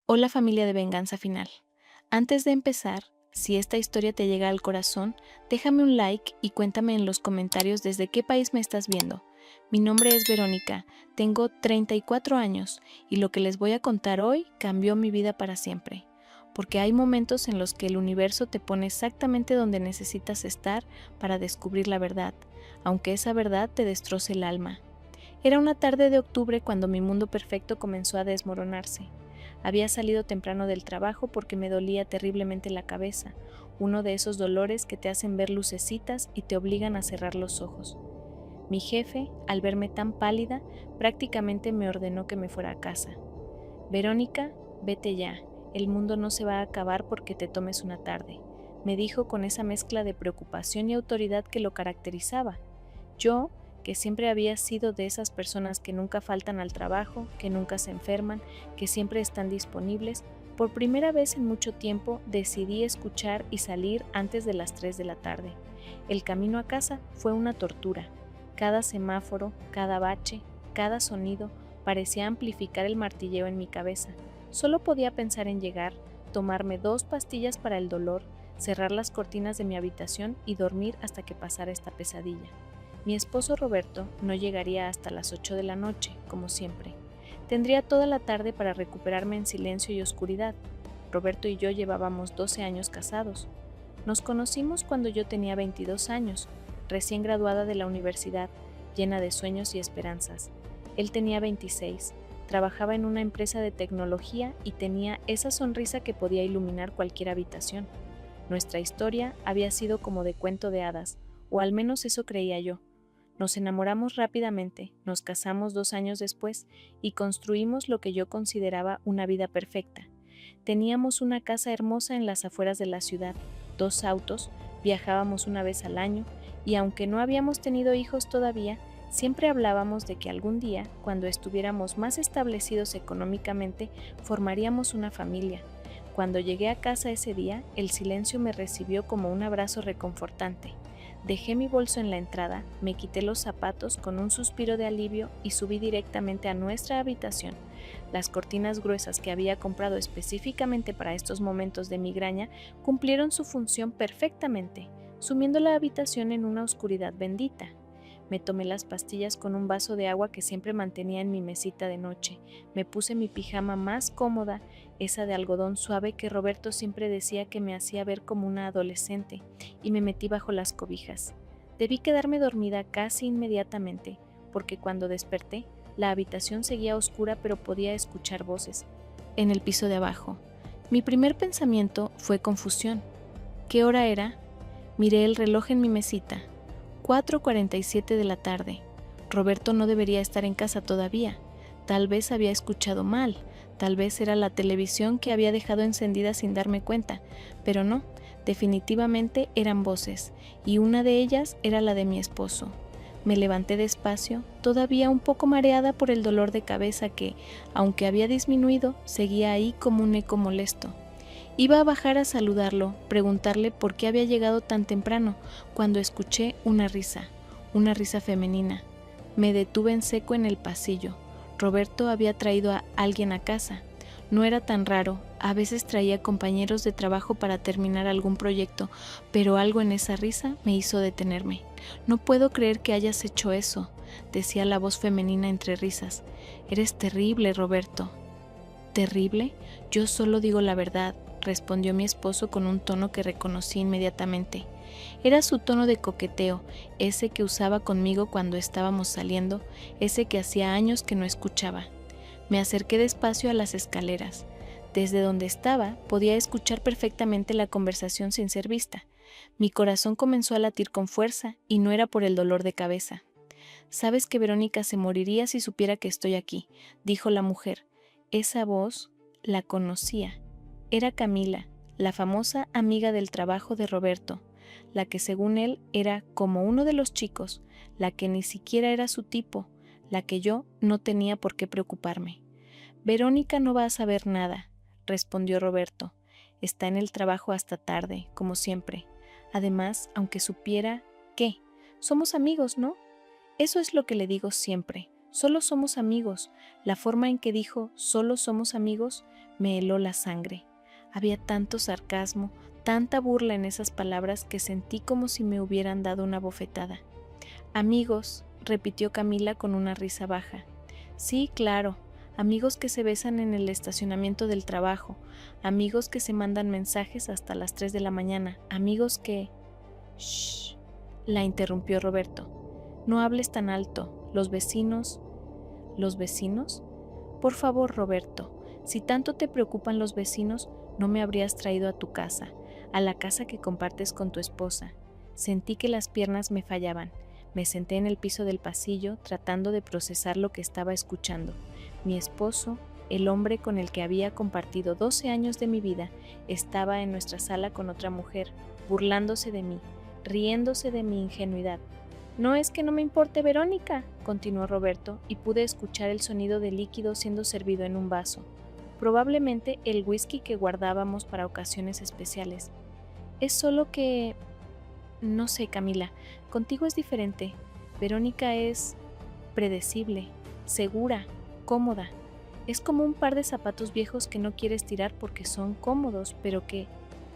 Hola familia de Venganza Final. Antes de empezar, si esta historia te llega al corazón, déjame un like y cuéntame en los comentarios desde qué país me estás viendo. Mi nombre es Verónica, tengo 34 años y lo que les voy a contar hoy cambió mi vida para siempre. Porque hay momentos en los que el universo te pone exactamente donde necesitas estar para descubrir la verdad, aunque esa verdad te destroce el alma. Era una tarde de octubre cuando mi mundo perfecto comenzó a desmoronarse. Había salido temprano del trabajo porque me dolía terriblemente la cabeza, uno de esos dolores que te hacen ver lucecitas y te obligan a cerrar los ojos. Mi jefe, al verme tan pálida, prácticamente me ordenó que me fuera a casa. Verónica, vete ya, el mundo no se va a acabar porque te tomes una tarde, me dijo con esa mezcla de preocupación y autoridad que lo caracterizaba. Yo, que siempre había sido de esas personas que nunca faltan al trabajo, que nunca se enferman, que siempre están disponibles, por primera vez en mucho tiempo decidí escuchar y salir antes de las 3 de la tarde. El camino a casa fue una tortura. Cada semáforo, cada bache, cada sonido parecía amplificar el martilleo en mi cabeza. Solo podía pensar en llegar, tomarme 2 pastillas para el dolor, cerrar las cortinas de mi habitación y dormir hasta que pasara esta pesadilla. Mi esposo Roberto no llegaría hasta las 8 de la noche, como siempre. Tendría toda la tarde para recuperarme en silencio y oscuridad. Roberto y yo llevábamos 12 años casados. Nos conocimos cuando yo tenía 22 años, recién graduada de la universidad, llena de sueños y esperanzas. Él tenía 26, trabajaba en una empresa de tecnología y tenía esa sonrisa que podía iluminar cualquier habitación. Nuestra historia había sido como de cuento de hadas, o al menos eso creía yo. Nos enamoramos rápidamente, nos casamos 2 años después y construimos lo que yo consideraba una vida perfecta. Teníamos una casa hermosa en las afueras de la ciudad, 2 autos, viajábamos una vez al año y aunque no habíamos tenido hijos todavía, siempre hablábamos de que algún día, cuando estuviéramos más establecidos económicamente, formaríamos una familia. Cuando llegué a casa ese día, el silencio me recibió como un abrazo reconfortante. Dejé mi bolso en la entrada, me quité los zapatos con un suspiro de alivio y subí directamente a nuestra habitación. Las cortinas gruesas que había comprado específicamente para estos momentos de migraña cumplieron su función perfectamente, sumiendo la habitación en una oscuridad bendita. Me tomé las pastillas con un vaso de agua que siempre mantenía en mi mesita de noche. Me puse mi pijama más cómoda, esa de algodón suave que Roberto siempre decía que me hacía ver como una adolescente, y me metí bajo las cobijas. Debí quedarme dormida casi inmediatamente, porque cuando desperté, la habitación seguía oscura pero podía escuchar voces. En el piso de abajo. Mi primer pensamiento fue confusión. ¿Qué hora era? Miré el reloj en mi mesita. 4:47 de la tarde. Roberto no debería estar en casa todavía. Tal vez había escuchado mal, tal vez era la televisión que había dejado encendida sin darme cuenta, pero no, definitivamente eran voces, y una de ellas era la de mi esposo. Me levanté despacio, todavía un poco mareada por el dolor de cabeza que, aunque había disminuido, seguía ahí como un eco molesto. Iba a bajar a saludarlo, preguntarle por qué había llegado tan temprano, cuando escuché una risa femenina. Me detuve en seco en el pasillo. Roberto había traído a alguien a casa. No era tan raro, a veces traía compañeros de trabajo para terminar algún proyecto, pero algo en esa risa me hizo detenerme. No puedo creer que hayas hecho eso, decía la voz femenina entre risas. Eres terrible, Roberto. ¿Terrible? Yo solo digo la verdad, respondió mi esposo con un tono que reconocí inmediatamente. Era su tono de coqueteo, ese que usaba conmigo cuando estábamos saliendo, ese que hacía años que no escuchaba. Me acerqué despacio a las escaleras. Desde donde estaba, podía escuchar perfectamente la conversación sin ser vista. Mi corazón comenzó a latir con fuerza y no era por el dolor de cabeza. Sabes que Verónica se moriría si supiera que estoy aquí, dijo la mujer. Esa voz la conocía. Era Camila, la famosa amiga del trabajo de Roberto, la que según él era como uno de los chicos, la que ni siquiera era su tipo, la que yo no tenía por qué preocuparme. Verónica no va a saber nada, respondió Roberto. Está en el trabajo hasta tarde, como siempre. Además, aunque supiera, ¿qué? Somos amigos, ¿no? Eso es lo que le digo siempre. Solo somos amigos. La forma en que dijo solo somos amigos Me heló la sangre. Había tanto sarcasmo, tanta burla en esas palabras que sentí como si me hubieran dado una bofetada. Amigos, repitió Camila con una risa baja. Sí, claro, amigos que se besan en el estacionamiento del trabajo, amigos que se mandan mensajes hasta las 3 de la mañana, amigos que... Shh, la interrumpió Roberto. No hables tan alto, los vecinos... ¿Los vecinos? Por favor, Roberto, si tanto te preocupan los vecinos, no me habrías traído a tu casa, a la casa que compartes con tu esposa. Sentí que las piernas me fallaban. Me senté en el piso del pasillo tratando de procesar lo que estaba escuchando. Mi esposo, el hombre con el que había compartido 12 años de mi vida, estaba en nuestra sala con otra mujer, burlándose de mí, riéndose de mi ingenuidad. No es que no me importe Verónica, continuó Roberto, y pude escuchar el sonido de líquido siendo servido en un vaso. Probablemente el whisky que guardábamos para ocasiones especiales. Es solo que... No sé, Camila, contigo es diferente. Verónica es predecible, segura, cómoda. Es como un par de zapatos viejos que no quieres tirar porque son cómodos, pero que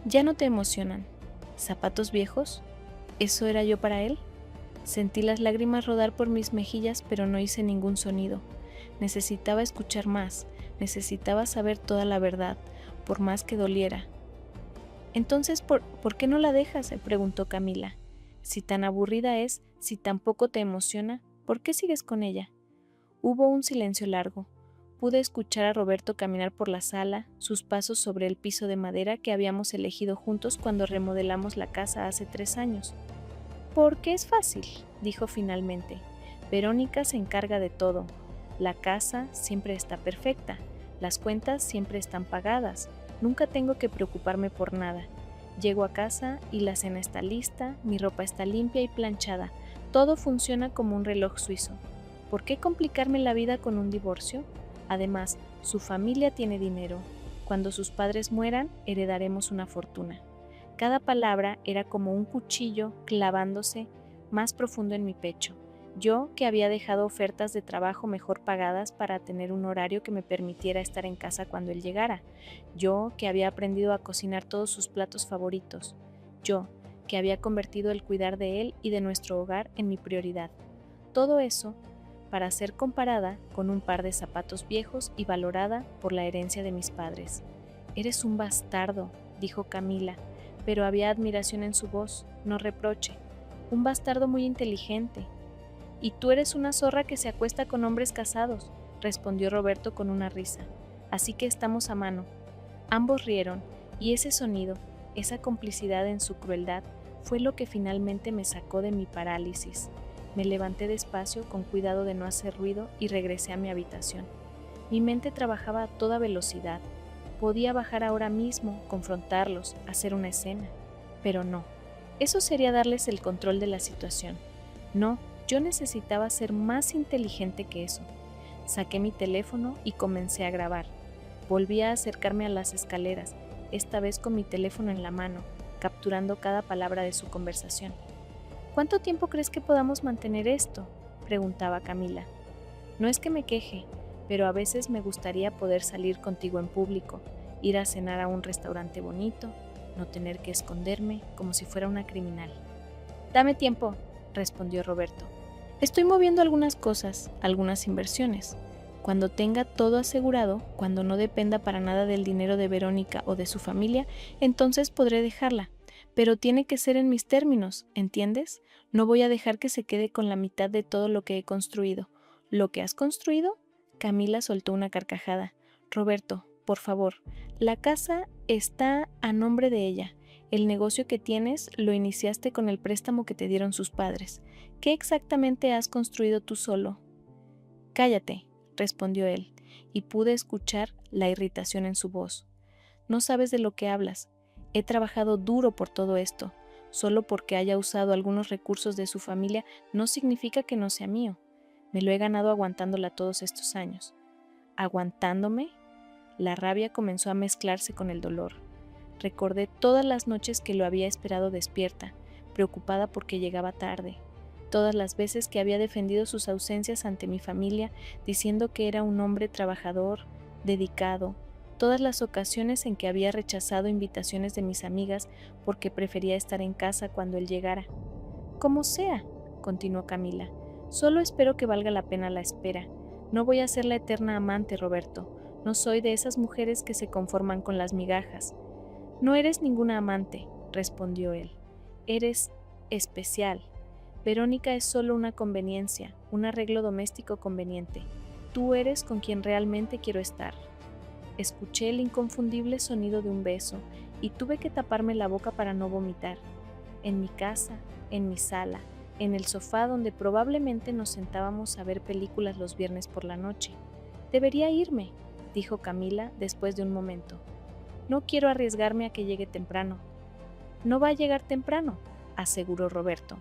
ya no te emocionan. ¿Zapatos viejos? ¿Eso era yo para él? Sentí las lágrimas rodar por mis mejillas, pero no hice ningún sonido. Necesitaba escuchar más, necesitaba saber toda la verdad, por más que doliera. Entonces, ¿por qué no la dejas?, preguntó Camila. Si tan aburrida es, si tampoco te emociona, ¿por qué sigues con ella? Hubo un silencio largo. Pude escuchar a Roberto caminar por la sala, sus pasos sobre el piso de madera que habíamos elegido juntos cuando remodelamos la casa hace 3 años. Porque es fácil, dijo finalmente. Verónica se encarga de todo. La casa siempre está perfecta, las cuentas siempre están pagadas, nunca tengo que preocuparme por nada. Llego a casa y la cena está lista, mi ropa está limpia y planchada, todo funciona como un reloj suizo. ¿Por qué complicarme la vida con un divorcio? Además, su familia tiene dinero. Cuando sus padres mueran, heredaremos una fortuna. Cada palabra era como un cuchillo clavándose más profundo en mi pecho. Yo, que había dejado ofertas de trabajo mejor pagadas para tener un horario que me permitiera estar en casa cuando él llegara. Yo, que había aprendido a cocinar todos sus platos favoritos. Yo, que había convertido el cuidar de él y de nuestro hogar en mi prioridad. Todo eso para ser comparada con un par de zapatos viejos y valorada por la herencia de mis padres. «Eres un bastardo», dijo Camila, pero había admiración en su voz, no reproche. «Un bastardo muy inteligente». «Y tú eres una zorra que se acuesta con hombres casados», respondió Roberto con una risa. «Así que estamos a mano». Ambos rieron, y ese sonido, esa complicidad en su crueldad, fue lo que finalmente me sacó de mi parálisis. Me levanté despacio, con cuidado de no hacer ruido, y regresé a mi habitación. Mi mente trabajaba a toda velocidad. Podía bajar ahora mismo, confrontarlos, hacer una escena. Pero no. Eso sería darles el control de la situación. No, yo necesitaba ser más inteligente que eso. Saqué mi teléfono y comencé a grabar. Volví a acercarme a las escaleras, esta vez con mi teléfono en la mano, capturando cada palabra de su conversación. «¿Cuánto tiempo crees que podamos mantener esto?», preguntaba Camila. «No es que me queje, pero a veces me gustaría poder salir contigo en público, ir a cenar a un restaurante bonito, no tener que esconderme como si fuera una criminal». «Dame tiempo», respondió Roberto. «Estoy moviendo algunas cosas, algunas inversiones. Cuando tenga todo asegurado, cuando no dependa para nada del dinero de Verónica o de su familia, entonces podré dejarla. Pero tiene que ser en mis términos, ¿entiendes? No voy a dejar que se quede con la mitad de todo lo que he construido». «¿Lo que has construido?». Camila soltó una carcajada. «Roberto, por favor, la casa está a nombre de ella. El negocio que tienes lo iniciaste con el préstamo que te dieron sus padres. ¿Qué exactamente has construido tú solo?». «Cállate», respondió él, y pude escuchar la irritación en su voz. «No sabes de lo que hablas. He trabajado duro por todo esto. Solo porque haya usado algunos recursos de su familia no significa que no sea mío. Me lo he ganado aguantándola todos estos años». ¿Aguantándome? La rabia comenzó a mezclarse con el dolor. Recordé todas las noches que lo había esperado despierta, preocupada porque llegaba tarde. Todas las veces que había defendido sus ausencias ante mi familia, diciendo que era un hombre trabajador, dedicado, todas las ocasiones en que había rechazado invitaciones de mis amigas porque prefería estar en casa cuando él llegara. Como sea, continuó Camila, solo espero que valga la pena la espera. No voy a ser la eterna amante, Roberto. No soy de esas mujeres que se conforman con las migajas. No eres ninguna amante, respondió él. Eres especial. Verónica es solo una conveniencia, un arreglo doméstico conveniente. Tú eres con quien realmente quiero estar. Escuché el inconfundible sonido de un beso y tuve que taparme la boca para no vomitar. En mi casa, en mi sala, en el sofá donde probablemente nos sentábamos a ver películas los viernes por la noche. Debería irme, dijo Camila después de un momento. No quiero arriesgarme a que llegue temprano. No va a llegar temprano, aseguró Roberto.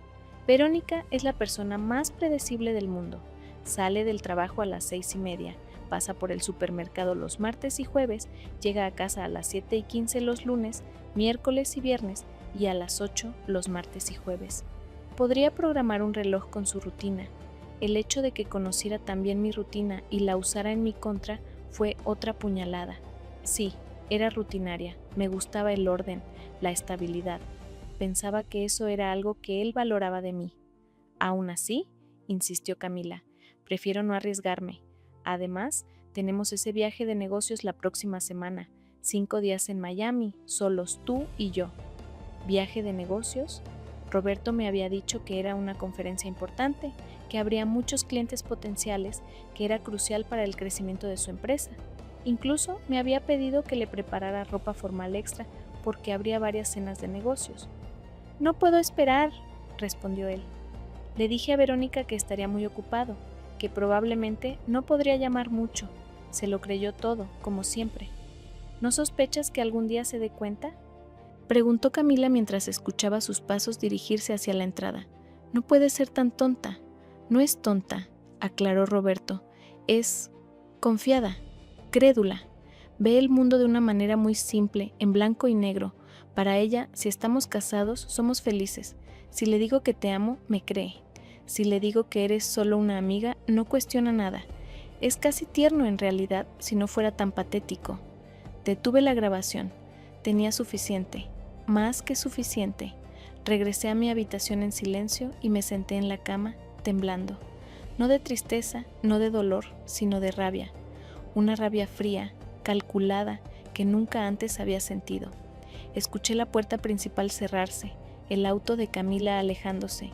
Verónica es la persona más predecible del mundo. Sale del trabajo a las 6:30, pasa por el supermercado los martes y jueves, llega a casa a las 7:15 los lunes, miércoles y viernes y a las 8 los martes y jueves. Podría programar un reloj con su rutina. El hecho de que conociera también mi rutina y la usara en mi contra fue otra puñalada. Sí, era rutinaria, me gustaba el orden, la estabilidad. Pensaba que eso era algo que él valoraba de mí. Aún así, insistió Camila, prefiero no arriesgarme. Además, tenemos ese viaje de negocios la próxima semana, 5 días en Miami, solos tú y yo. ¿Viaje de negocios? Roberto me había dicho que era una conferencia importante, que habría muchos clientes potenciales, que era crucial para el crecimiento de su empresa. Incluso me había pedido que le preparara ropa formal extra porque habría varias cenas de negocios. No puedo esperar, respondió él. Le dije a Verónica que estaría muy ocupado, que probablemente no podría llamar mucho. Se lo creyó todo, como siempre. ¿No sospechas que algún día se dé cuenta? Preguntó Camila mientras escuchaba sus pasos dirigirse hacia la entrada. No puede ser tan tonta. No es tonta, aclaró Roberto. Es confiada, crédula. Ve el mundo de una manera muy simple, en blanco y negro. Para ella, si estamos casados, somos felices. Si le digo que te amo, me cree. Si le digo que eres solo una amiga, no cuestiona nada. Es casi tierno en realidad, si no fuera tan patético. Detuve la grabación. Tenía suficiente, más que suficiente. Regresé a mi habitación en silencio y me senté en la cama, temblando. No de tristeza, no de dolor, sino de rabia. Una rabia fría, calculada, que nunca antes había sentido. Escuché la puerta principal cerrarse, el auto de Camila alejándose.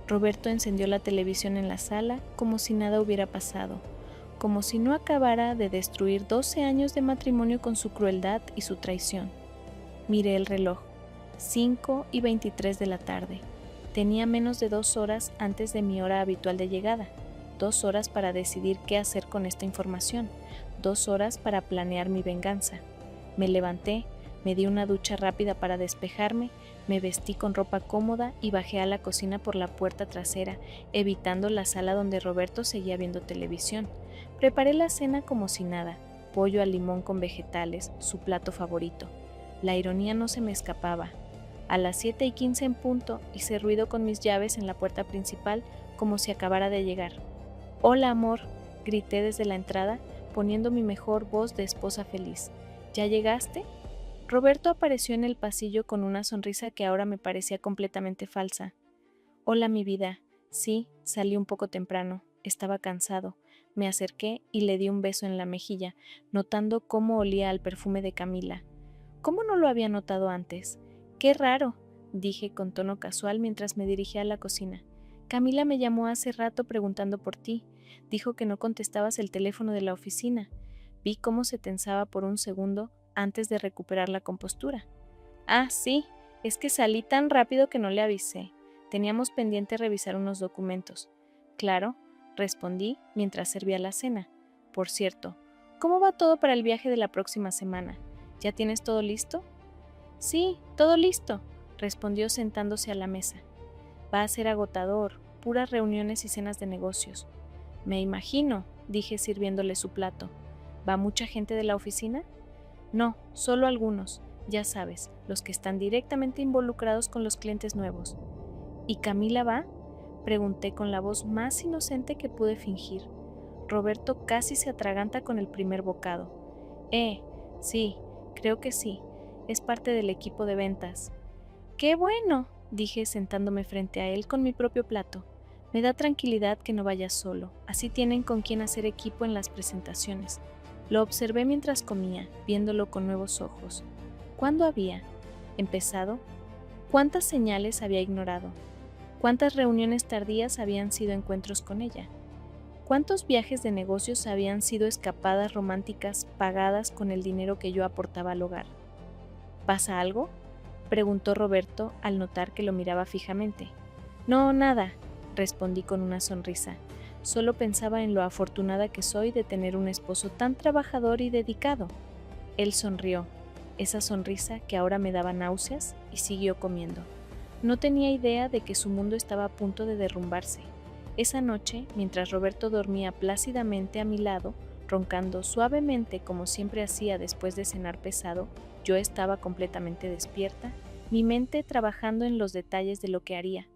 Roberto encendió la televisión en la sala como si nada hubiera pasado, como si no acabara de destruir 12 años de matrimonio con su crueldad y su traición. Miré el reloj, 5:23 de la tarde. Tenía menos de 2 horas antes de mi hora habitual de llegada, 2 horas para decidir qué hacer con esta información, 2 horas para planear mi venganza. Me levanté, me di una ducha rápida para despejarme, me vestí con ropa cómoda y bajé a la cocina por la puerta trasera, evitando la sala donde Roberto seguía viendo televisión. Preparé la cena como si nada, pollo al limón con vegetales, su plato favorito. La ironía no se me escapaba. A las 7:15 en punto hice ruido con mis llaves en la puerta principal como si acabara de llegar. «Hola, amor», grité desde la entrada, poniendo mi mejor voz de esposa feliz. «¿Ya llegaste?» Roberto apareció en el pasillo con una sonrisa que ahora me parecía completamente falsa. «Hola, mi vida. Sí, salí un poco temprano. Estaba cansado». Me acerqué y le di un beso en la mejilla, notando cómo olía al perfume de Camila. ¿Cómo no lo había notado antes? «Qué raro», dije con tono casual mientras me dirigía a la cocina. «Camila me llamó hace rato preguntando por ti. Dijo que no contestabas el teléfono de la oficina». Vi cómo se tensaba por un segundo antes de recuperar la compostura. «Ah, sí, es que salí tan rápido que no le avisé. Teníamos pendiente revisar unos documentos». «Claro», respondí mientras servía la cena. «Por cierto, ¿cómo va todo para el viaje de la próxima semana? ¿Ya tienes todo listo?» «Sí, todo listo», respondió sentándose a la mesa. «Va a ser agotador, puras reuniones y cenas de negocios». «Me imagino», dije sirviéndole su plato. «¿Va mucha gente de la oficina?» «No, solo algunos, ya sabes, los que están directamente involucrados con los clientes nuevos». «¿Y Camila va?», pregunté con la voz más inocente que pude fingir. Roberto casi se atraganta con el primer bocado. Sí, creo que sí. Es parte del equipo de ventas. ¡Qué bueno!, dije sentándome frente a él con mi propio plato. Me da tranquilidad que no vaya solo, así tienen con quién hacer equipo en las presentaciones. Lo observé mientras comía, viéndolo con nuevos ojos. ¿Cuándo había empezado? ¿Cuántas señales había ignorado? ¿Cuántas reuniones tardías habían sido encuentros con ella? ¿Cuántos viajes de negocios habían sido escapadas románticas pagadas con el dinero que yo aportaba al hogar? ¿Pasa algo?, preguntó Roberto al notar que lo miraba fijamente. No, nada, respondí con una sonrisa. Solo pensaba en lo afortunada que soy de tener un esposo tan trabajador y dedicado. Él sonrió, esa sonrisa que ahora me daba náuseas, y siguió comiendo. No tenía idea de que su mundo estaba a punto de derrumbarse. Esa noche, mientras Roberto dormía plácidamente a mi lado, roncando suavemente como siempre hacía después de cenar pesado, yo estaba completamente despierta, mi mente trabajando en los detalles de lo que haría.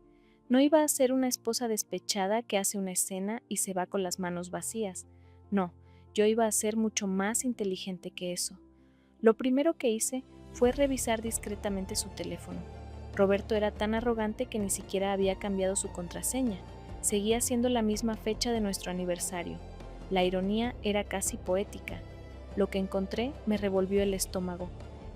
No iba a ser una esposa despechada que hace una escena y se va con las manos vacías. No, yo iba a ser mucho más inteligente que eso. Lo primero que hice fue revisar discretamente su teléfono. Roberto era tan arrogante que ni siquiera había cambiado su contraseña. Seguía siendo la misma fecha de nuestro aniversario. La ironía era casi poética. Lo que encontré me revolvió el estómago.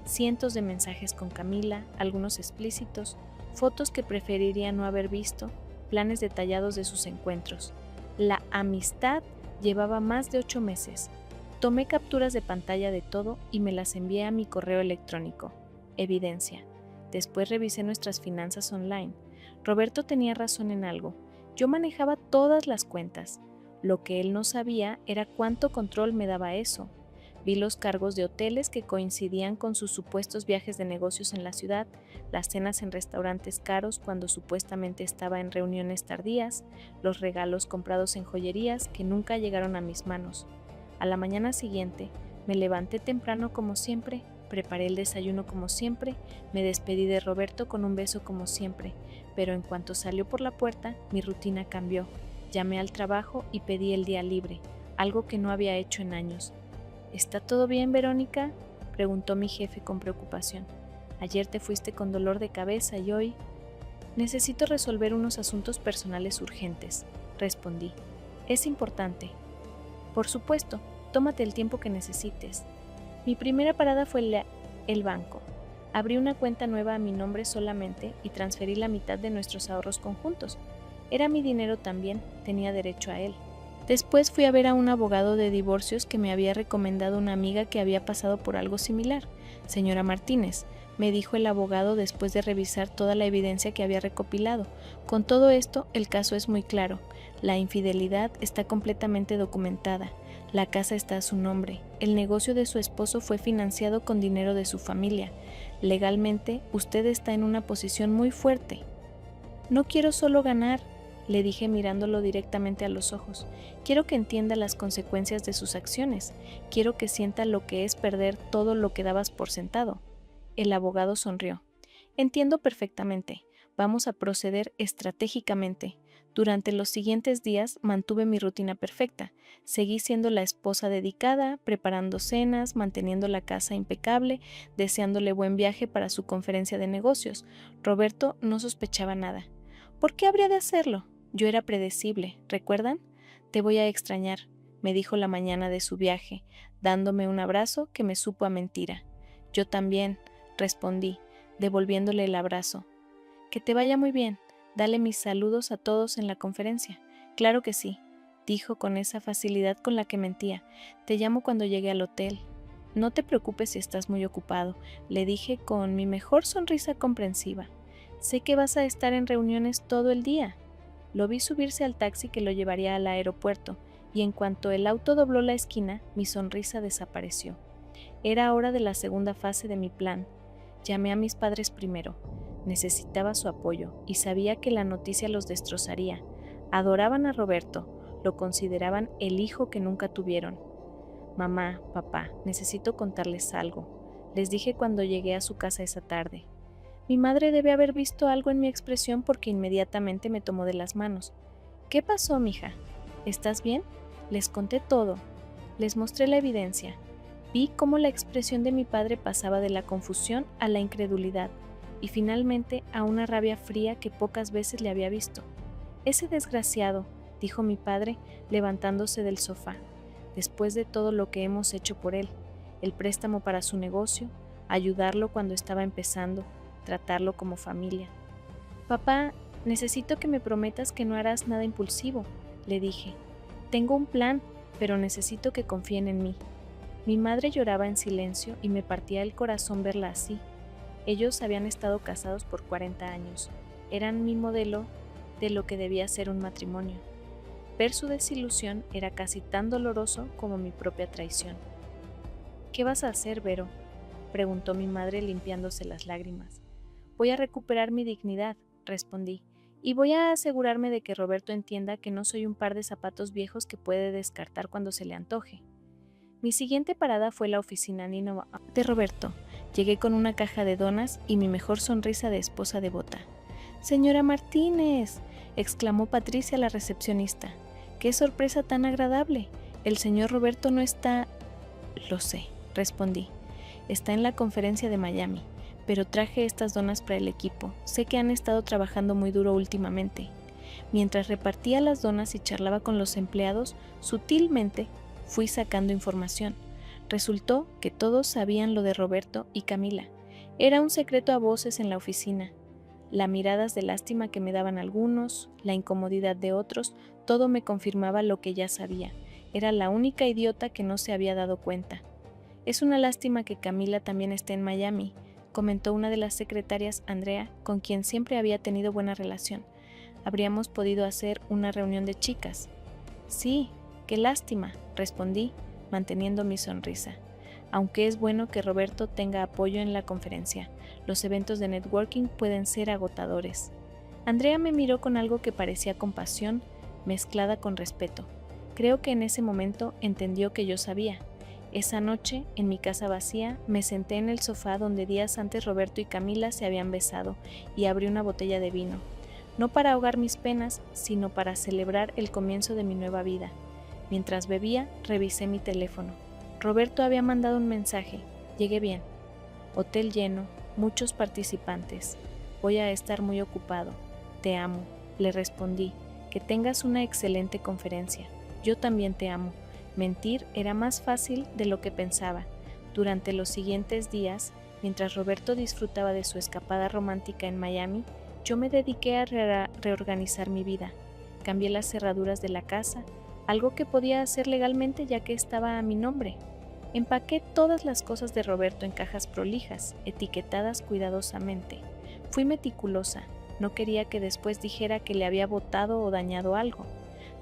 Cientos de mensajes con Camila, algunos explícitos, fotos que preferiría no haber visto, planes detallados de sus encuentros. La amistad llevaba más de 8 meses. Tomé capturas de pantalla de todo y me las envié a mi correo electrónico. Evidencia. Después revisé nuestras finanzas online. Roberto tenía razón en algo. Yo manejaba todas las cuentas. Lo que él no sabía era cuánto control me daba eso. Vi los cargos de hoteles que coincidían con sus supuestos viajes de negocios en la ciudad, las cenas en restaurantes caros cuando supuestamente estaba en reuniones tardías, los regalos comprados en joyerías que nunca llegaron a mis manos. A la mañana siguiente, me levanté temprano como siempre, preparé el desayuno como siempre, me despedí de Roberto con un beso como siempre, pero en cuanto salió por la puerta, mi rutina cambió. Llamé al trabajo y pedí el día libre, algo que no había hecho en años. ¿Está todo bien, Verónica?, preguntó mi jefe con preocupación. Ayer te fuiste con dolor de cabeza y hoy... Necesito resolver unos asuntos personales urgentes, respondí. Es importante. Por supuesto, tómate el tiempo que necesites. Mi primera parada fue el banco. Abrí una cuenta nueva a mi nombre solamente y transferí la mitad de nuestros ahorros conjuntos. Era mi dinero también, tenía derecho a él. Después fui a ver a un abogado de divorcios que me había recomendado una amiga que había pasado por algo similar. Señora Martínez, me dijo el abogado después de revisar toda la evidencia que había recopilado. Con todo esto, el caso es muy claro. La infidelidad está completamente documentada. La casa está a su nombre. El negocio de su esposo fue financiado con dinero de su familia. Legalmente, usted está en una posición muy fuerte. No quiero solo ganar, le dije mirándolo directamente a los ojos. Quiero que entienda las consecuencias de sus acciones. Quiero que sienta lo que es perder todo lo que dabas por sentado. El abogado sonrió. Entiendo perfectamente. Vamos a proceder estratégicamente. Durante los siguientes días mantuve mi rutina perfecta. Seguí siendo la esposa dedicada, preparando cenas, manteniendo la casa impecable, deseándole buen viaje para su conferencia de negocios. Roberto no sospechaba nada. ¿Por qué habría de hacerlo? Yo era predecible, ¿recuerdan? Te voy a extrañar, me dijo la mañana de su viaje, dándome un abrazo que me supo a mentira. Yo también, respondí, devolviéndole el abrazo. Que te vaya muy bien, dale mis saludos a todos en la conferencia. Claro que sí, dijo con esa facilidad con la que mentía. Te llamo cuando llegue al hotel. No te preocupes si estás muy ocupado, le dije con mi mejor sonrisa comprensiva. Sé que vas a estar en reuniones todo el día. Lo vi subirse al taxi que lo llevaría al aeropuerto, y en cuanto el auto dobló la esquina, mi sonrisa desapareció. Era hora de la segunda fase de mi plan. Llamé a mis padres primero. Necesitaba su apoyo, y sabía que la noticia los destrozaría. Adoraban a Roberto, lo consideraban el hijo que nunca tuvieron. Mamá, papá, necesito contarles algo, les dije cuando llegué a su casa esa tarde. Mi madre debe haber visto algo en mi expresión porque inmediatamente me tomó de las manos. ¿Qué pasó, mija? ¿Estás bien? Les conté todo. Les mostré la evidencia. Vi cómo la expresión de mi padre pasaba de la confusión a la incredulidad y finalmente a una rabia fría que pocas veces le había visto. «Ese desgraciado», dijo mi padre, levantándose del sofá, «después de todo lo que hemos hecho por él, el préstamo para su negocio, ayudarlo cuando estaba empezando, tratarlo como familia». «Papá, necesito que me prometas que no harás nada impulsivo», le dije. «Tengo un plan, pero necesito que confíen en mí». Mi madre lloraba en silencio y me partía el corazón verla así. Ellos habían estado casados por 40 años. Eran mi modelo de lo que debía ser un matrimonio. Ver su desilusión era casi tan doloroso como mi propia traición. «¿Qué vas a hacer, Vero?», preguntó mi madre limpiándose las lágrimas. «Voy a recuperar mi dignidad», respondí, «y voy a asegurarme de que Roberto entienda que no soy un par de zapatos viejos que puede descartar cuando se le antoje». Mi siguiente parada fue la oficina de Roberto. Llegué con una caja de donas y mi mejor sonrisa de esposa devota. «Señora Martínez», exclamó Patricia, la recepcionista. «¡Qué sorpresa tan agradable! El señor Roberto no está...». «Lo sé», respondí. «Está en la conferencia de Miami, pero traje estas donas para el equipo. Sé que han estado trabajando muy duro últimamente». Mientras repartía las donas y charlaba con los empleados, sutilmente fui sacando información. Resultó que todos sabían lo de Roberto y Camila. Era un secreto a voces en la oficina. Las miradas de lástima que me daban algunos, la incomodidad de otros, todo me confirmaba lo que ya sabía. Era la única idiota que no se había dado cuenta. «Es una lástima que Camila también esté en Miami», comentó una de las secretarias, Andrea, con quien siempre había tenido buena relación. «Habríamos podido hacer una reunión de chicas». «Sí, qué lástima», respondí, manteniendo mi sonrisa. «Aunque es bueno que Roberto tenga apoyo en la conferencia. Los eventos de networking pueden ser agotadores». Andrea me miró con algo que parecía compasión, mezclada con respeto. Creo que en ese momento entendió que yo sabía. Esa noche, en mi casa vacía, me senté en el sofá donde días antes Roberto y Camila se habían besado y abrí una botella de vino. No para ahogar mis penas, sino para celebrar el comienzo de mi nueva vida. Mientras bebía, revisé mi teléfono. Roberto había mandado un mensaje. Llegué bien. Hotel lleno, muchos participantes. Voy a estar muy ocupado. Te amo, le respondí. Que tengas una excelente conferencia. Yo también te amo. Mentir era más fácil de lo que pensaba. Durante los siguientes días, mientras Roberto disfrutaba de su escapada romántica en Miami, yo me dediqué a reorganizar mi vida. Cambié las cerraduras de la casa, algo que podía hacer legalmente ya que estaba a mi nombre. Empaqué todas las cosas de Roberto en cajas prolijas, etiquetadas cuidadosamente. Fui meticulosa, no quería que después dijera que le había botado o dañado algo.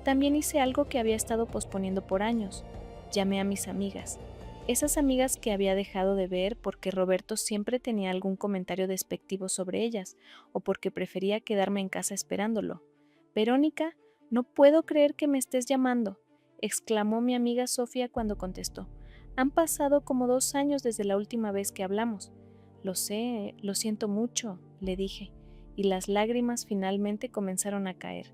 También hice algo que había estado posponiendo por años. Llamé a mis amigas. Esas amigas que había dejado de ver porque Roberto siempre tenía algún comentario despectivo sobre ellas o porque prefería quedarme en casa esperándolo. «Verónica, no puedo creer que me estés llamando», exclamó mi amiga Sofía cuando contestó. «Han pasado como 2 años desde la última vez que hablamos». «Lo sé, lo siento mucho», le dije, y las lágrimas finalmente comenzaron a caer.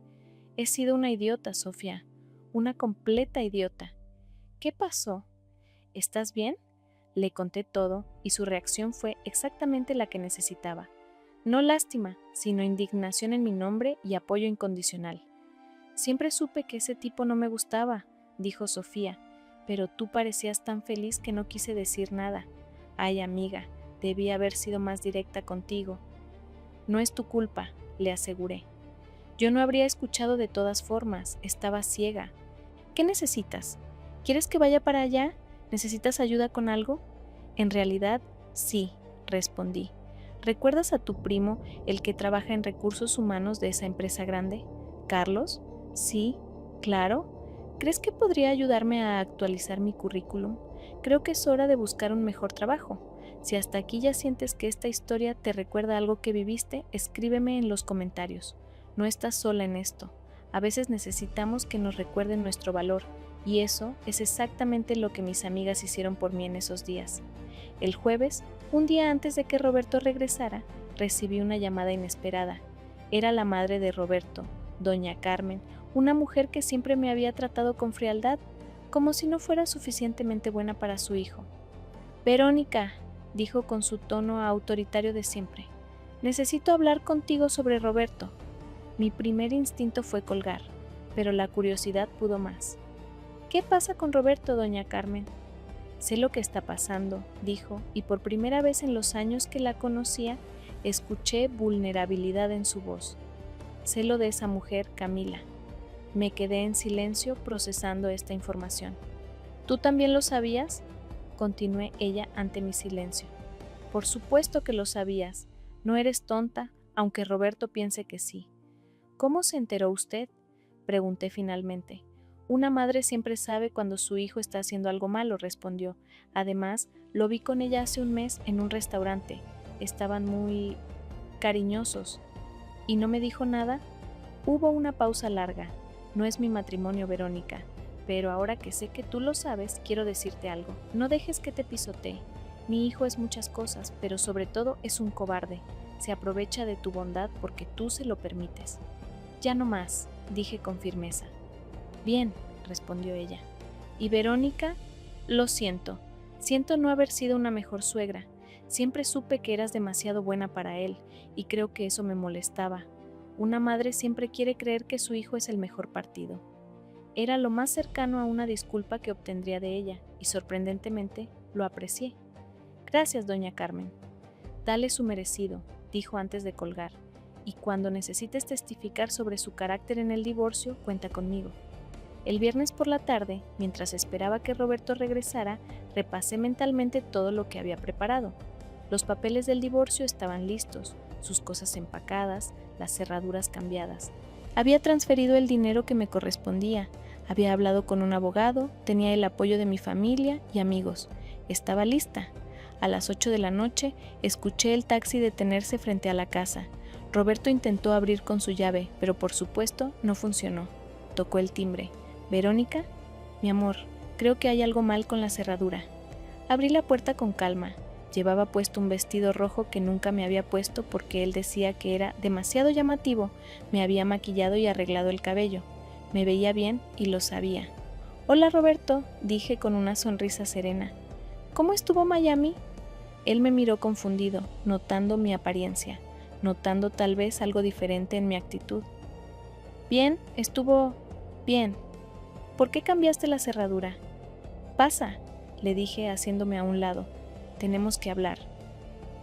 «He sido una idiota, Sofía, una completa idiota». «¿Qué pasó? ¿Estás bien?», le conté todo y su reacción fue exactamente la que necesitaba. No lástima, sino indignación en mi nombre y apoyo incondicional. «Siempre supe que ese tipo no me gustaba», dijo Sofía, «pero tú parecías tan feliz que no quise decir nada. Ay, amiga, debí haber sido más directa contigo». «No es tu culpa», le aseguré. «Yo no habría escuchado de todas formas, estaba ciega». «¿Qué necesitas? ¿Quieres que vaya para allá? ¿Necesitas ayuda con algo?». «En realidad, sí», respondí. «¿Recuerdas a tu primo, el que trabaja en recursos humanos de esa empresa grande? ¿Carlos?». «Sí, claro». «¿Crees que podría ayudarme a actualizar mi currículum? Creo que es hora de buscar un mejor trabajo. Si hasta aquí ya sientes que esta historia te recuerda algo que viviste, escríbeme en los comentarios. No estás sola en esto. A veces necesitamos que nos recuerden nuestro valor, y eso es exactamente lo que mis amigas hicieron por mí en esos días». El jueves, un día antes de que Roberto regresara, recibí una llamada inesperada. Era la madre de Roberto, doña Carmen, una mujer que siempre me había tratado con frialdad, como si no fuera suficientemente buena para su hijo. Verónica, dijo con su tono autoritario de siempre, necesito hablar contigo sobre Roberto. Mi primer instinto fue colgar, pero la curiosidad pudo más. ¿Qué pasa con Roberto, doña Carmen? Sé lo que está pasando, dijo, y por primera vez en los años que la conocía, escuché vulnerabilidad en su voz. Sé lo de esa mujer, Camila. Me quedé en silencio procesando esta información. ¿Tú también lo sabías?, continué ella ante mi silencio. Por supuesto que lo sabías. No eres tonta, aunque Roberto piense que sí. ¿Cómo se enteró usted?, pregunté finalmente. Una madre siempre sabe cuando su hijo está haciendo algo malo, respondió. Además, lo vi con ella hace un mes en un restaurante. Estaban muy cariñosos. ¿Y no me dijo nada? Hubo una pausa larga. No es mi matrimonio, Verónica, pero ahora que sé que tú lo sabes, quiero decirte algo. No dejes que te pisotee. Mi hijo es muchas cosas, pero sobre todo es un cobarde. Se aprovecha de tu bondad porque tú se lo permites. Ya no más, dije con firmeza. Bien, respondió ella. ¿Y Verónica? Lo siento. Siento no haber sido una mejor suegra. Siempre supe que eras demasiado buena para él, y creo que eso me molestaba. Una madre siempre quiere creer que su hijo es el mejor partido. Era lo más cercano a una disculpa que obtendría de ella, y sorprendentemente lo aprecié. Gracias, doña Carmen. Dale su merecido, dijo antes de colgar, y cuando necesites testificar sobre su carácter en el divorcio, cuenta conmigo. El viernes por la tarde, mientras esperaba que Roberto regresara, repasé mentalmente todo lo que había preparado. Los papeles del divorcio estaban listos, sus cosas empacadas, las cerraduras cambiadas. Había transferido el dinero que me correspondía, había hablado con un abogado, tenía el apoyo de mi familia y amigos. Estaba lista. A las 8 de la noche, escuché el taxi detenerse frente a la casa. Roberto intentó abrir con su llave, pero por supuesto no funcionó. Tocó el timbre. ¿Verónica? Mi amor, creo que hay algo mal con la cerradura. Abrí la puerta con calma. Llevaba puesto un vestido rojo que nunca me había puesto porque él decía que era demasiado llamativo. Me había maquillado y arreglado el cabello. Me veía bien y lo sabía. Hola, Roberto, dije con una sonrisa serena. ¿Cómo estuvo Miami? Él me miró confundido, notando mi apariencia, notando tal vez algo diferente en mi actitud. Bien, estuvo bien. ¿Por qué cambiaste la cerradura? Pasa, le dije haciéndome a un lado. Tenemos que hablar.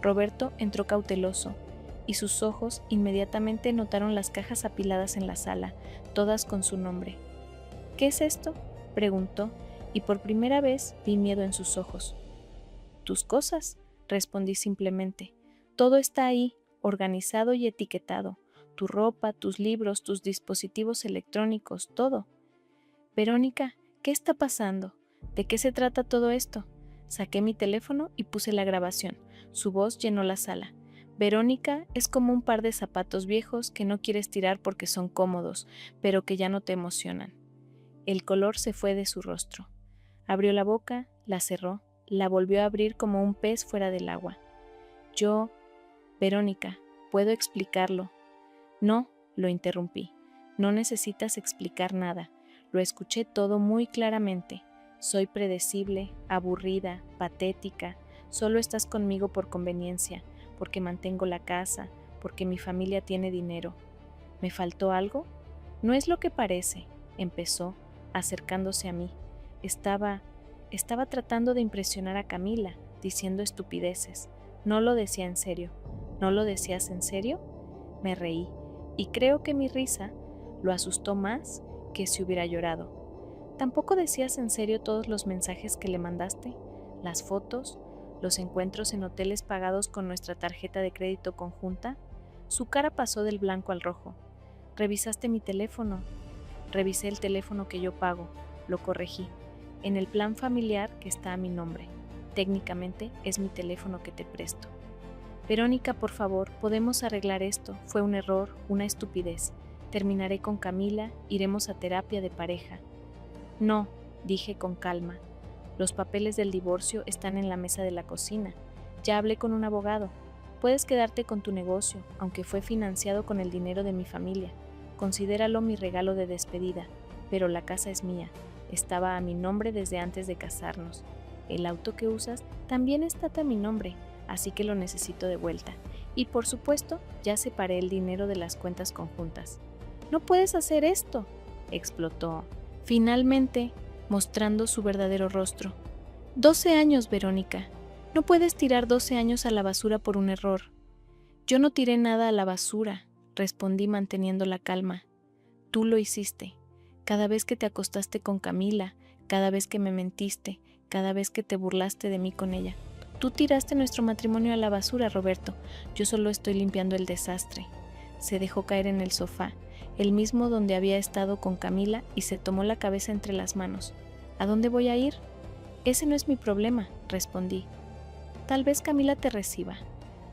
Roberto entró cauteloso, y sus ojos inmediatamente notaron las cajas apiladas en la sala, todas con su nombre. ¿Qué es esto?, preguntó, y por primera vez vi miedo en sus ojos. Tus cosas, respondí simplemente. Todo está ahí, organizado y etiquetado. Tu ropa, tus libros, tus dispositivos electrónicos, todo. Verónica, ¿qué está pasando? ¿De qué se trata todo esto? Saqué mi teléfono y puse la grabación. Su voz llenó la sala. Verónica es como un par de zapatos viejos que no quieres tirar porque son cómodos, pero que ya no te emocionan. El color se fue de su rostro. Abrió la boca, la cerró, la volvió a abrir como un pez fuera del agua. Verónica, puedo explicarlo. No, lo interrumpí. No necesitas explicar nada. Lo escuché todo muy claramente. Soy predecible, aburrida, patética. Solo estás conmigo por conveniencia, porque mantengo la casa, porque mi familia tiene dinero. ¿Me faltó algo? No es lo que parece, empezó, acercándose a mí. Estaba tratando de impresionar a Camila, diciendo estupideces. No lo decía en serio. ¿No lo decías en serio? Me reí, y creo que mi risa lo asustó más que si hubiera llorado. ¿Tampoco decías en serio todos los mensajes que le mandaste? ¿Las fotos? ¿Los encuentros en hoteles pagados con nuestra tarjeta de crédito conjunta? Su cara pasó del blanco al rojo. ¿Revisaste mi teléfono? Revisé el teléfono que yo pago. Lo corregí. En el plan familiar que está a mi nombre. Técnicamente es mi teléfono que te presto. Verónica, por favor, podemos arreglar esto. Fue un error, una estupidez. Terminaré con Camila, iremos a terapia de pareja. No, dije con calma. Los papeles del divorcio están en la mesa de la cocina. Ya hablé con un abogado. Puedes quedarte con tu negocio, aunque fue financiado con el dinero de mi familia. Considéralo mi regalo de despedida, pero la casa es mía. Estaba a mi nombre desde antes de casarnos. El auto que usas también está a mi nombre, así que lo necesito de vuelta. Y por supuesto, ya separé el dinero de las cuentas conjuntas. «¡No puedes hacer esto!», explotó, finalmente mostrando su verdadero rostro. 12 años, Verónica. No puedes tirar 12 años a la basura por un error. Yo no tiré nada a la basura, respondí manteniendo la calma. Tú lo hiciste. Cada vez que te acostaste con Camila, cada vez que me mentiste, cada vez que te burlaste de mí con ella. Tú tiraste nuestro matrimonio a la basura, Roberto. Yo solo estoy limpiando el desastre. Se dejó caer en el sofá, el mismo donde había estado con Camila, y se tomó la cabeza entre las manos. ¿A dónde voy a ir? Ese no es mi problema, respondí. Tal vez Camila te reciba.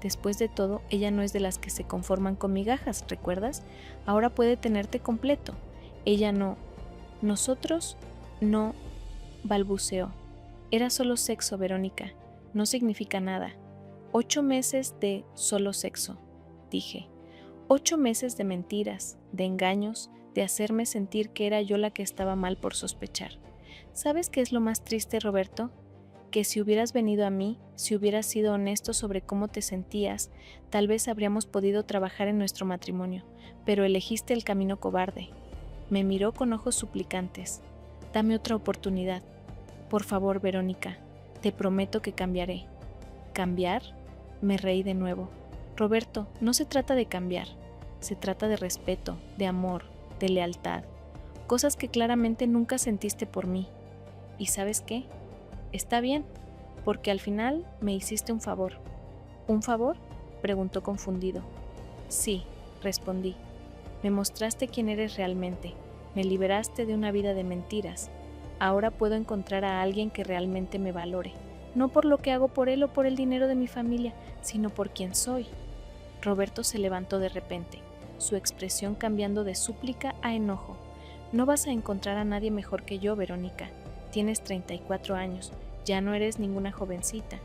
Después de todo, ella no es de las que se conforman con migajas, ¿recuerdas? Ahora puede tenerte completo. Ella no. Nosotros no, balbuceó. Era solo sexo, Verónica. No significa nada. 8 meses de solo sexo, dije. 8 meses de mentiras, de engaños, de hacerme sentir que era yo la que estaba mal por sospechar. ¿Sabes qué es lo más triste, Roberto? Que si hubieras venido a mí, si hubieras sido honesto sobre cómo te sentías, tal vez habríamos podido trabajar en nuestro matrimonio, pero elegiste el camino cobarde. Me miró con ojos suplicantes. Dame otra oportunidad. Por favor, Verónica, te prometo que cambiaré. ¿Cambiar? Me reí de nuevo. Roberto, no se trata de cambiar. Se trata de respeto, de amor, de lealtad. Cosas que claramente nunca sentiste por mí. ¿Y sabes qué? Está bien, porque al final me hiciste un favor. ¿Un favor?, preguntó confundido. Sí, respondí. Me mostraste quién eres realmente. Me liberaste de una vida de mentiras. Ahora puedo encontrar a alguien que realmente me valore, no por lo que hago por él o por el dinero de mi familia, sino por quien soy. Roberto se levantó de repente, su expresión cambiando de súplica a enojo. No vas a encontrar a nadie mejor que yo, Verónica. Tienes 34 años, ya no eres ninguna jovencita.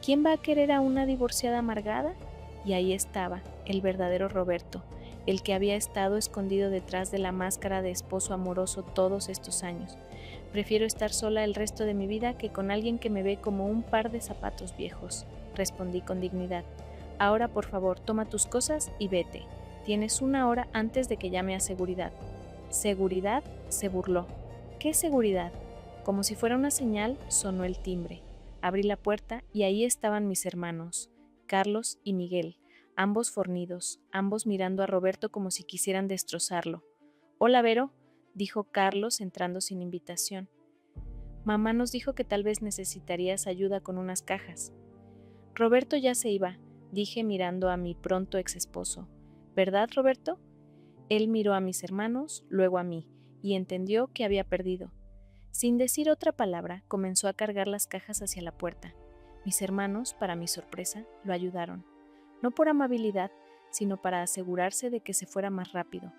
¿Quién va a querer a una divorciada amargada? Y ahí estaba, el verdadero Roberto, el que había estado escondido detrás de la máscara de esposo amoroso todos estos años. Prefiero estar sola el resto de mi vida que con alguien que me ve como un par de zapatos viejos, respondí con dignidad. Ahora, por favor, toma tus cosas y vete. Tienes 1 hora antes de que llame a seguridad. ¿Seguridad?, se burló. ¿Qué seguridad? Como si fuera una señal, sonó el timbre. Abrí la puerta y ahí estaban mis hermanos, Carlos y Miguel, ambos fornidos, ambos mirando a Roberto como si quisieran destrozarlo. «Hola, Vero», dijo Carlos entrando sin invitación. «Mamá nos dijo que tal vez necesitarías ayuda con unas cajas». Roberto ya se iba, dije mirando a mi pronto ex esposo. «¿Verdad, Roberto?» Él miró a mis hermanos, luego a mí, y entendió que había perdido. Sin decir otra palabra, comenzó a cargar las cajas hacia la puerta. Mis hermanos, para mi sorpresa, lo ayudaron. No por amabilidad, sino para asegurarse de que se fuera más rápido.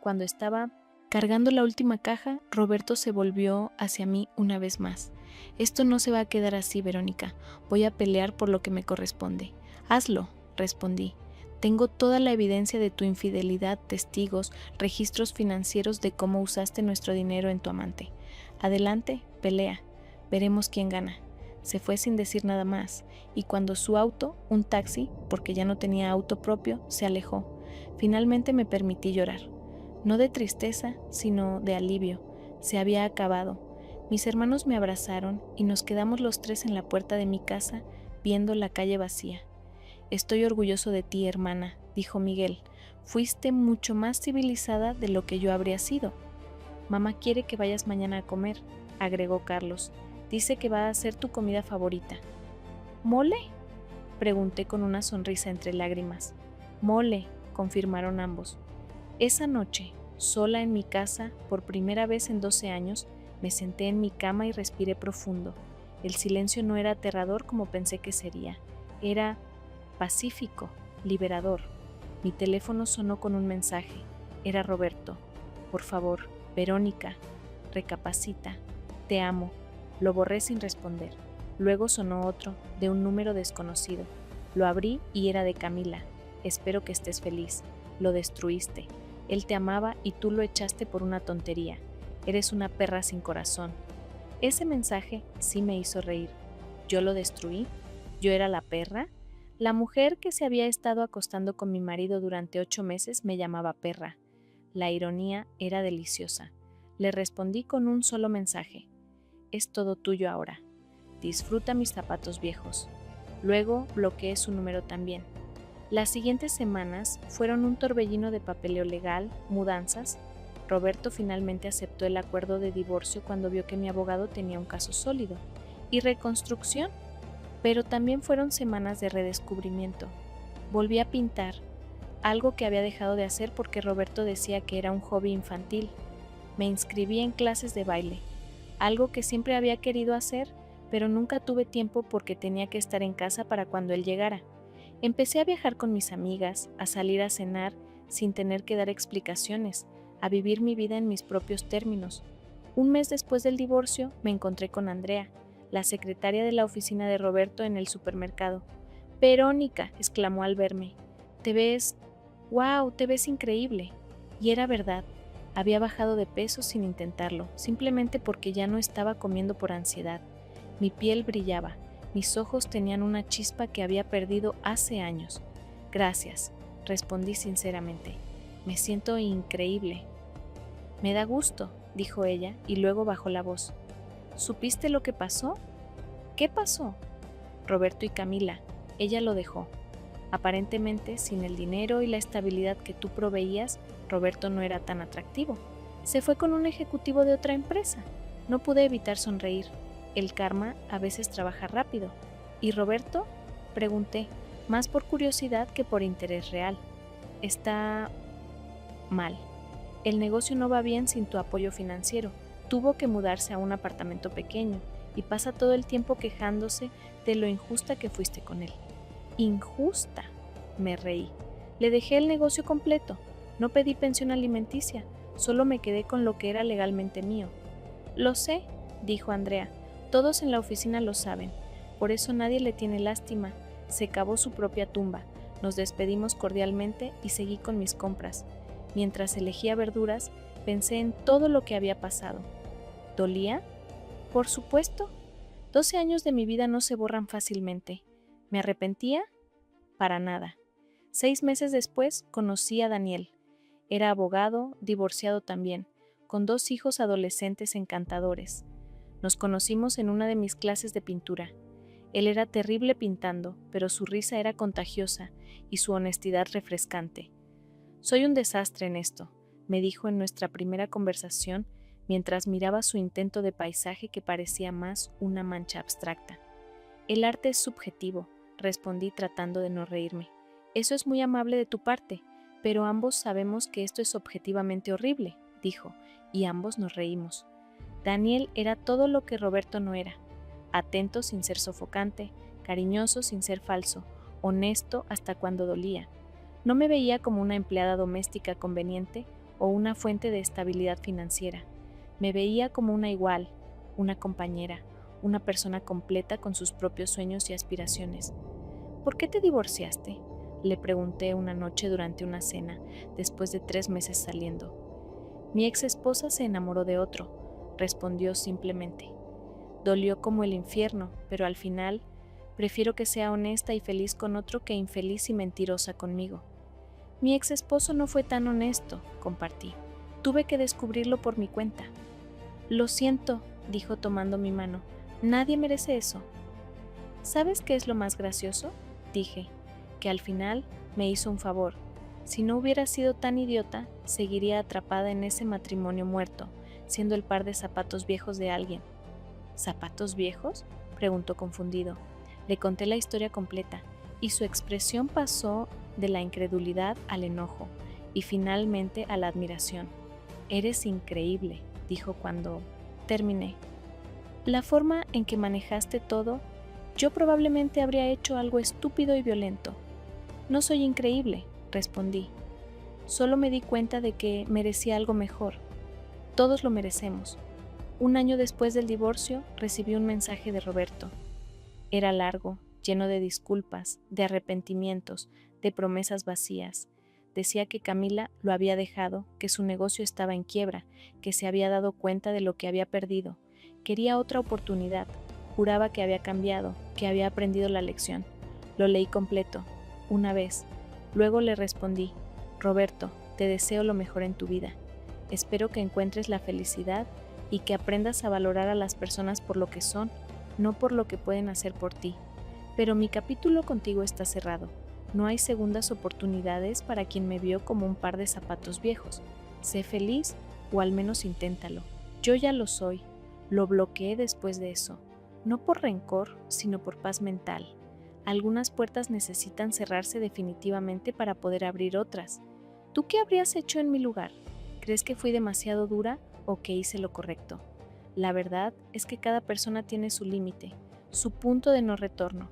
Cuando estaba cargando la última caja, Roberto se volvió hacia mí una vez más. «Esto no se va a quedar así, Verónica. Voy a pelear por lo que me corresponde». «Hazlo», respondí. «Tengo toda la evidencia de tu infidelidad, testigos, registros financieros de cómo usaste nuestro dinero en tu amante. Adelante, pelea. Veremos quién gana». Se fue sin decir nada más, y cuando su auto, un taxi, porque ya no tenía auto propio, se alejó, finalmente me permití llorar. No de tristeza, sino de alivio. Se había acabado. Mis hermanos me abrazaron y nos quedamos los 3 en la puerta de mi casa, viendo la calle vacía. «Estoy orgulloso de ti, hermana», dijo Miguel. «Fuiste mucho más civilizada de lo que yo habría sido». «Mamá quiere que vayas mañana a comer», agregó Carlos. «Dice que va a ser tu comida favorita». «¿Mole?», pregunté con una sonrisa entre lágrimas. «Mole», confirmaron ambos. Esa noche, sola en mi casa, por primera vez en 12 años, me senté en mi cama y respiré profundo. El silencio no era aterrador como pensé que sería. Era pacífico, liberador. Mi teléfono sonó con un mensaje. Era Roberto. «Por favor, Verónica, recapacita. Te amo». Lo borré sin responder. Luego sonó otro, de un número desconocido. Lo abrí y era de Camila. «Espero que estés feliz. Lo destruiste. Él te amaba y tú lo echaste por una tontería. Eres una perra sin corazón». Ese mensaje sí me hizo reír. ¿Yo lo destruí? ¿Yo era la perra? La mujer que se había estado acostando con mi marido durante 8 meses me llamaba perra. La ironía era deliciosa. Le respondí con un solo mensaje. Es todo tuyo ahora. Disfruta mis zapatos viejos. Luego bloqueé su número también. Las siguientes semanas fueron un torbellino de papeleo legal, mudanzas. Roberto finalmente aceptó el acuerdo de divorcio cuando vio que mi abogado tenía un caso sólido. Y reconstrucción. Pero también fueron semanas de redescubrimiento. Volví a pintar, algo que había dejado de hacer porque Roberto decía que era un hobby infantil. Me inscribí en clases de baile, algo que siempre había querido hacer, pero nunca tuve tiempo porque tenía que estar en casa para cuando él llegara. Empecé a viajar con mis amigas, a salir a cenar sin tener que dar explicaciones, a vivir mi vida en mis propios términos. Un mes después del divorcio me encontré con Andrea, la secretaria de la oficina de Roberto en el supermercado. «Verónica», exclamó al verme, «wow, te ves increíble». Y era verdad, había bajado de peso sin intentarlo, simplemente porque ya no estaba comiendo por ansiedad. Mi piel brillaba, mis ojos tenían una chispa que había perdido hace años. «Gracias», respondí sinceramente. «Me siento increíble». «Me da gusto», dijo ella, y luego bajó la voz. «¿Supiste lo que pasó?» «¿Qué pasó?» «Roberto y Camila. Ella lo dejó. Aparentemente, sin el dinero y la estabilidad que tú proveías, Roberto no era tan atractivo. Se fue con un ejecutivo de otra empresa». No pude evitar sonreír. El karma a veces trabaja rápido. «¿Y Roberto?», pregunté, más por curiosidad que por interés real. «Está mal. El negocio no va bien sin tu apoyo financiero. Tuvo que mudarse a un apartamento pequeño y pasa todo el tiempo quejándose de lo injusta que fuiste con él». «¿Injusta?», me reí. «Le dejé el negocio completo. No pedí pensión alimenticia. Solo me quedé con lo que era legalmente mío». «Lo sé», dijo Andrea. «Todos en la oficina lo saben. Por eso nadie le tiene lástima. Se cavó su propia tumba». Nos despedimos cordialmente y seguí con mis compras. Mientras elegía verduras, pensé en todo lo que había pasado. ¿Dolía? Por supuesto. 12 años de mi vida no se borran fácilmente. ¿Me arrepentía? Para nada. 6 meses después conocí a Daniel. Era abogado, divorciado también, con 2 hijos adolescentes encantadores. Nos conocimos en una de mis clases de pintura. Él era terrible pintando, pero su risa era contagiosa y su honestidad refrescante. «Soy un desastre en esto», me dijo en nuestra primera conversación mientras miraba su intento de paisaje que parecía más una mancha abstracta. «El arte es subjetivo», respondí tratando de no reírme. «Eso es muy amable de tu parte, pero ambos sabemos que esto es objetivamente horrible», dijo, y ambos nos reímos. Daniel era todo lo que Roberto no era: atento sin ser sofocante, cariñoso sin ser falso, honesto hasta cuando dolía. No me veía como una empleada doméstica conveniente o una fuente de estabilidad financiera. Me veía como una igual, una compañera, una persona completa con sus propios sueños y aspiraciones. «¿Por qué te divorciaste?», le pregunté una noche durante una cena, después de 3 meses saliendo. «Mi ex esposa se enamoró de otro», respondió simplemente. Dolió como el infierno, pero al final prefiero que sea honesta y feliz con otro que infeliz y mentirosa conmigo. «Mi ex esposo no fue tan honesto», compartí. «Tuve que descubrirlo por mi cuenta». «Lo siento», dijo tomando mi mano. «Nadie merece eso». «¿Sabes qué es lo más gracioso?», dije, que al final me hizo un favor. Si no hubiera sido tan idiota, seguiría atrapada en ese matrimonio muerto, siendo el par de zapatos viejos de alguien. «¿Zapatos viejos?», preguntó confundido. Le conté la historia completa, y su expresión pasó de la incredulidad al enojo, y finalmente a la admiración. «Eres increíble», dijo cuando terminé. «La forma en que manejaste todo, yo probablemente habría hecho algo estúpido y violento». «No soy increíble», respondí. «Solo me di cuenta de que merecía algo mejor. Todos lo merecemos». 1 año después del divorcio, recibí un mensaje de Roberto. Era largo, lleno de disculpas, de arrepentimientos, de promesas vacías. Decía que Camila lo había dejado, que su negocio estaba en quiebra, que se había dado cuenta de lo que había perdido, Quería otra oportunidad. Juraba que había cambiado, que había aprendido la lección. Lo leí completo, una vez. Luego le respondí: Roberto, te deseo lo mejor en tu vida. Espero que encuentres la felicidad y que aprendas a valorar a las personas por lo que son, no por lo que pueden hacer por ti. Pero mi capítulo contigo está cerrado. No hay segundas oportunidades para quien me vio como un par de zapatos viejos. Sé feliz, o al menos inténtalo. Yo ya lo soy. Lo bloqueé después de eso. No por rencor, sino por paz mental. Algunas puertas necesitan cerrarse definitivamente para poder abrir otras. ¿Tú qué habrías hecho en mi lugar? ¿Crees que fui demasiado dura o que hice lo correcto? La verdad es que cada persona tiene su límite, su punto de no retorno.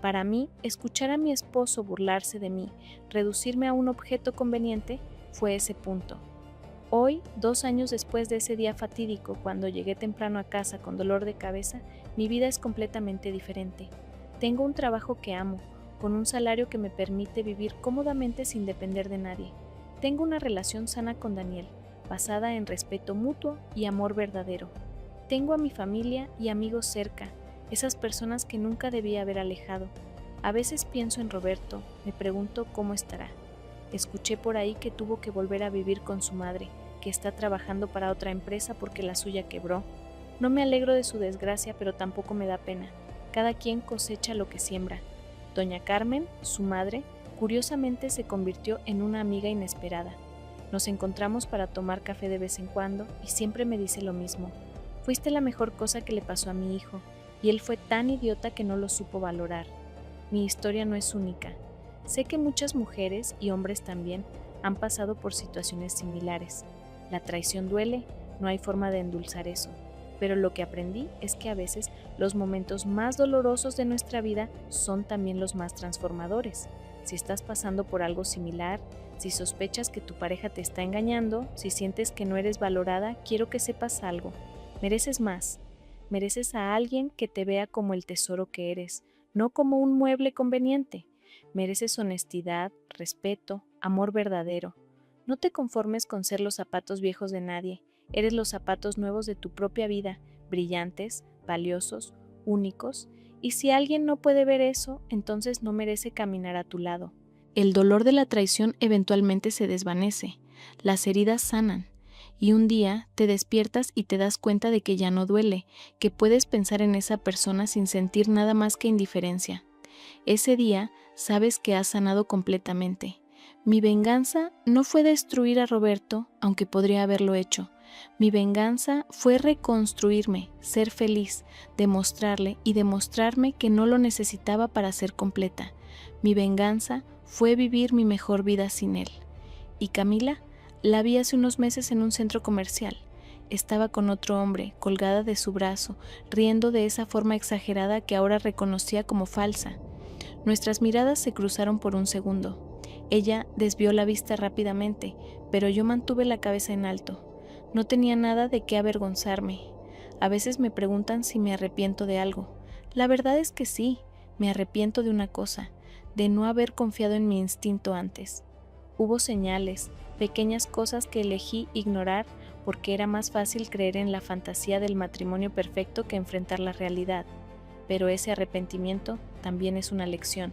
Para mí, escuchar a mi esposo burlarse de mí, reducirme a un objeto conveniente, fue ese punto. Hoy, 2 años después de ese día fatídico, cuando llegué temprano a casa con dolor de cabeza, mi vida es completamente diferente. Tengo un trabajo que amo, con un salario que me permite vivir cómodamente sin depender de nadie. Tengo una relación sana con Daniel, basada en respeto mutuo y amor verdadero. Tengo a mi familia y amigos cerca, esas personas que nunca debía haber alejado. A veces pienso en Roberto, me pregunto cómo estará. Escuché por ahí que tuvo que volver a vivir con su madre, que está trabajando para otra empresa porque la suya quebró. No me alegro de su desgracia, pero tampoco me da pena. Cada quien cosecha lo que siembra. Doña Carmen, su madre, curiosamente se convirtió en una amiga inesperada. Nos encontramos para tomar café de vez en cuando y siempre me dice lo mismo. Fuiste la mejor cosa que le pasó a mi hijo, y él fue tan idiota que no lo supo valorar. Mi historia no es única. Sé que muchas mujeres y hombres también han pasado por situaciones similares. La traición duele, no hay forma de endulzar eso. Pero lo que aprendí es que a veces los momentos más dolorosos de nuestra vida son también los más transformadores. Si estás pasando por algo similar, si sospechas que tu pareja te está engañando, si sientes que no eres valorada, quiero que sepas algo. Mereces más. Mereces a alguien que te vea como el tesoro que eres, no como un mueble conveniente. Mereces honestidad, respeto, amor verdadero. No te conformes con ser los zapatos viejos de nadie. Eres los zapatos nuevos de tu propia vida, brillantes, valiosos, únicos. Y si alguien no puede ver eso, entonces no merece caminar a tu lado. El dolor de la traición eventualmente se desvanece. Las heridas sanan. Y un día te despiertas y te das cuenta de que ya no duele, que puedes pensar en esa persona sin sentir nada más que indiferencia. Ese día sabes que has sanado completamente. Mi venganza no fue destruir a Roberto, aunque podría haberlo hecho. Mi venganza fue reconstruirme, ser feliz, demostrarle y demostrarme que no lo necesitaba para ser completa. Mi venganza fue vivir mi mejor vida sin él. ¿Y Camila? La vi hace unos meses en un centro comercial. Estaba con otro hombre, colgada de su brazo, riendo de esa forma exagerada que ahora reconocía como falsa. Nuestras miradas se cruzaron por un segundo. Ella desvió la vista rápidamente, pero yo mantuve la cabeza en alto. No tenía nada de qué avergonzarme. A veces me preguntan si me arrepiento de algo. La verdad es que sí, me arrepiento de una cosa, de no haber confiado en mi instinto antes. Hubo señales, pequeñas cosas que elegí ignorar porque era más fácil creer en la fantasía del matrimonio perfecto que enfrentar la realidad. Pero ese arrepentimiento también es una lección.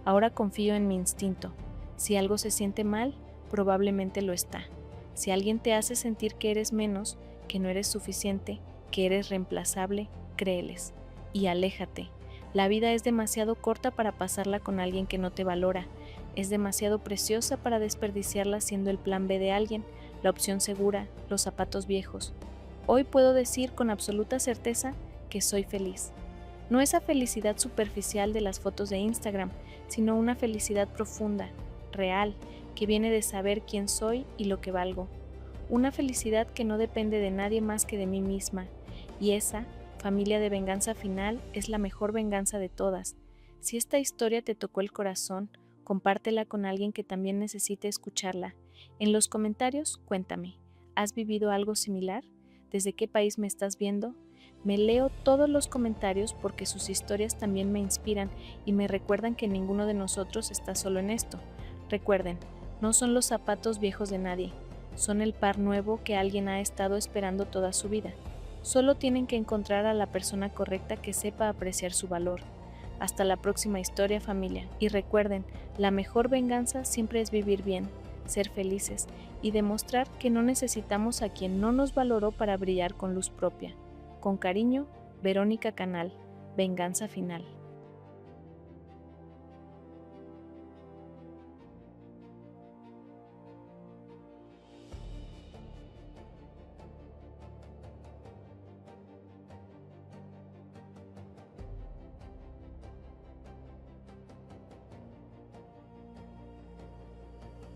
Ahora confío en mi instinto. Si algo se siente mal, probablemente lo está. Si alguien te hace sentir que eres menos, que no eres suficiente, que eres reemplazable, créeles. Y aléjate. La vida es demasiado corta para pasarla con alguien que no te valora. Es demasiado preciosa para desperdiciarla siendo el plan B de alguien, la opción segura, los zapatos viejos. Hoy puedo decir con absoluta certeza que soy feliz. No esa felicidad superficial de las fotos de Instagram, sino una felicidad profunda, real, que viene de saber quién soy y lo que valgo. Una felicidad que no depende de nadie más que de mí misma. Y esa, familia de venganza final, es la mejor venganza de todas. Si esta historia te tocó el corazón, compártela con alguien que también necesite escucharla. En los comentarios, cuéntame, ¿has vivido algo similar? ¿Desde qué país me estás viendo? Me leo todos los comentarios porque sus historias también me inspiran y me recuerdan que ninguno de nosotros está solo en esto. Recuerden, no son los zapatos viejos de nadie, son el par nuevo que alguien ha estado esperando toda su vida. Solo tienen que encontrar a la persona correcta que sepa apreciar su valor. Hasta la próxima historia, familia. Y recuerden, la mejor venganza siempre es vivir bien, ser felices y demostrar que no necesitamos a quien no nos valoró para brillar con luz propia. Con cariño, Verónica Canal. Venganza final.